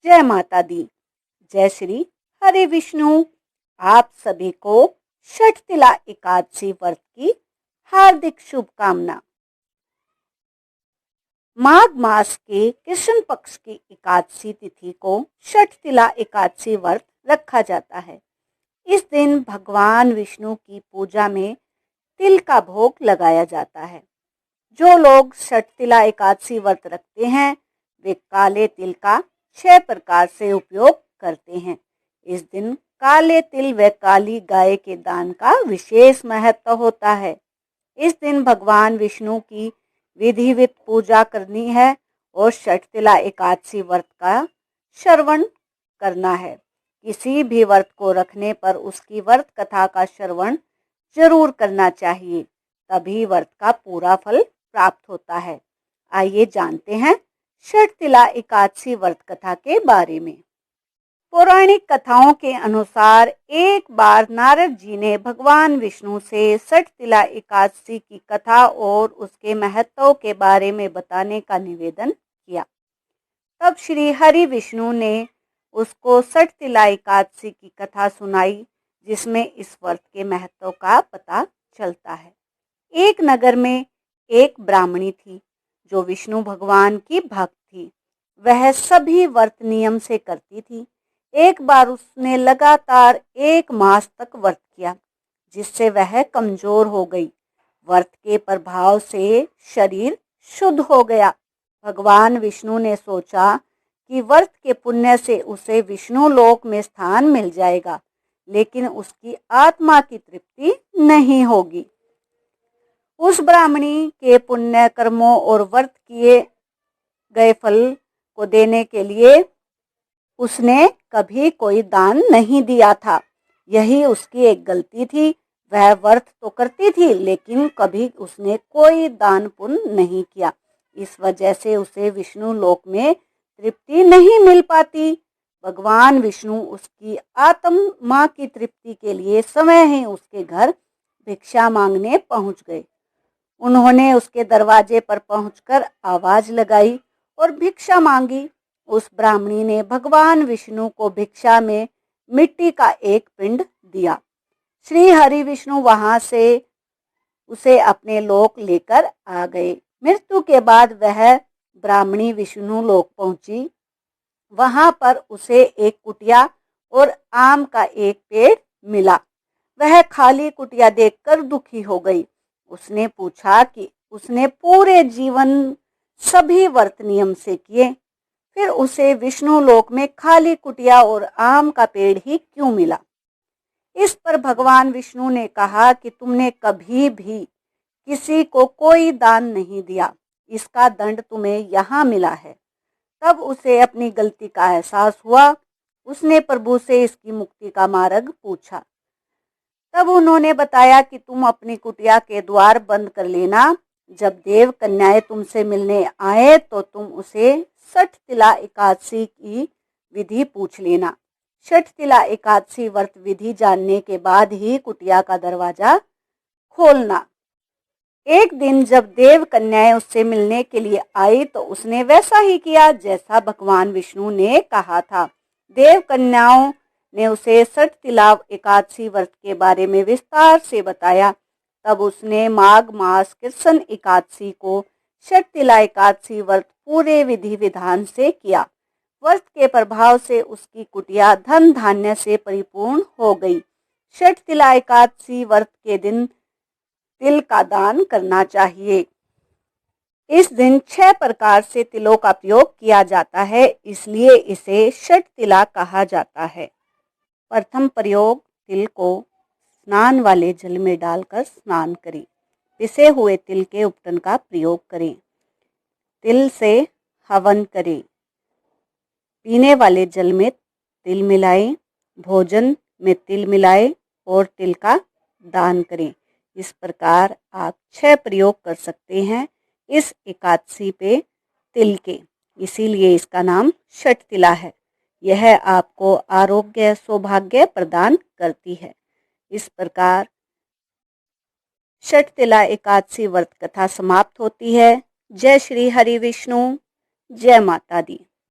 जय माता दी। जय श्री हरि विष्णु। आप सभी को षठतिला एकादशी व्रत की हार्दिक शुभकामना। माघ मास के कृष्ण पक्ष की एकादशी तिथि को षठतिला एकादशी व्रत रखा जाता है। इस दिन भगवान विष्णु की पूजा में तिल का भोग लगाया जाता है। जो लोग षठतिला एकादशी व्रत रखते हैं वे काले तिल का 6 प्रकार से उपयोग करते हैं। इस दिन काले तिल व काली गाय के दान का विशेष महत्व होता है। इस दिन भगवान विष्णु की विधिवत पूजा करनी है और षठतिला एकादशी व्रत का श्रवण करना है। किसी भी व्रत को रखने पर उसकी व्रत कथा का श्रवण जरूर करना चाहिए, तभी व्रत का पूरा फल प्राप्त होता है। आइए जानते हैं षठतिला एकादशी व्रत कथा के बारे में। पौराणिक कथाओं के अनुसार एक बार नारद जी ने भगवान विष्णु से षठतिला एकादशी की कथा और उसके महत्व के बारे में बताने का निवेदन किया। तब श्री हरि विष्णु ने उसको षठतिला एकादशी की कथा सुनाई, जिसमें इस व्रत के महत्व का पता चलता है। एक नगर में एक ब्राह्मणी थी जो विष्णु भगवान की भक्त थी। वह सभी व्रत नियम से करती थी। एक बार उसने लगातार 1 मास तक व्रत किया, जिससे वह कमजोर हो गई। व्रत के प्रभाव से शरीर शुद्ध हो गया। भगवान विष्णु ने सोचा कि व्रत के पुण्य से उसे विष्णु लोक में स्थान मिल जाएगा, लेकिन उसकी आत्मा की तृप्ति नहीं होगी। उस ब्राह्मणी के पुण्य कर्मों और व्रत किए गए फल को देने के लिए उसने कभी कोई दान नहीं दिया था। यही उसकी एक गलती थी। वह व्रत तो करती थी, लेकिन कभी उसने कोई दान पुण्य नहीं किया। इस वजह से उसे विष्णु लोक में तृप्ति नहीं मिल पाती। भगवान विष्णु उसकी आत्मा की तृप्ति के लिए समय ही उसके घर भिक्षा मांगने पहुंच गए। उन्होंने उसके दरवाजे पर पहुंचकर आवाज लगाई और भिक्षा मांगी। उस ब्राह्मणी ने भगवान विष्णु को भिक्षा में मिट्टी का एक पिंड दिया। श्री हरि विष्णु वहां से उसे अपने लोक लेकर आ गए। मृत्यु के बाद वह ब्राह्मणी विष्णु लोक पहुंची। वहां पर उसे एक कुटिया और आम का एक पेड़ मिला। वह खाली कुटिया देखकर दुखी हो गई। उसने पूछा कि उसने पूरे जीवन सभी व्रत नियम से किए, फिर उसे विष्णु लोक में खाली कुटिया और आम का पेड़ ही क्यों मिला। इस पर भगवान विष्णु ने कहा कि तुमने कभी भी किसी को कोई दान नहीं दिया, इसका दंड तुम्हें यहाँ मिला है। तब उसे अपनी गलती का एहसास हुआ। उसने प्रभु से इसकी मुक्ति का मार्ग पूछा। तब उन्होंने बताया कि तुम अपनी कुटिया के द्वार बंद कर लेना। जब देव कन्याएं तुमसे मिलने आए तो तुम उसे षठतिला एकादशी की विधि पूछ लेना। षठतिला एकादशी व्रत विधि जानने के बाद ही कुटिया का दरवाजा खोलना। एक दिन जब देव कन्याएं उससे मिलने के लिए आई तो उसने वैसा ही किया जैसा भगवान विष्णु ने कहा था। देव कन्याओं ने उसे षठतिला एकादशी व्रत के बारे में विस्तार से बताया। तब उसने माघ मास कृष्ण एकादशी को षठतिला एकादशी व्रत पूरे विधि विधान से किया। व्रत के प्रभाव से उसकी कुटिया धन धान्य से परिपूर्ण हो गई। षठतिला एकादशी व्रत के दिन तिल का दान करना चाहिए। इस दिन 6 प्रकार से तिलों का प्रयोग किया जाता है, इसलिए इसे षठतिला कहा जाता है। प्रथम प्रयोग, तिल को स्नान वाले जल में डालकर स्नान करें। पिसे हुए तिल के उपटन का प्रयोग करें। तिल से हवन करें। पीने वाले जल में तिल मिलाएं। भोजन में तिल मिलाएं और तिल का दान करें। इस प्रकार आप 6 प्रयोग कर सकते हैं इस एकादशी पे तिल के, इसीलिए इसका नाम षठतिला है। यह आपको आरोग्य सौभाग्य प्रदान करती है। इस प्रकार षठतिला एकादशी व्रत कथा समाप्त होती है। जय श्री हरि विष्णु। जय माता दी।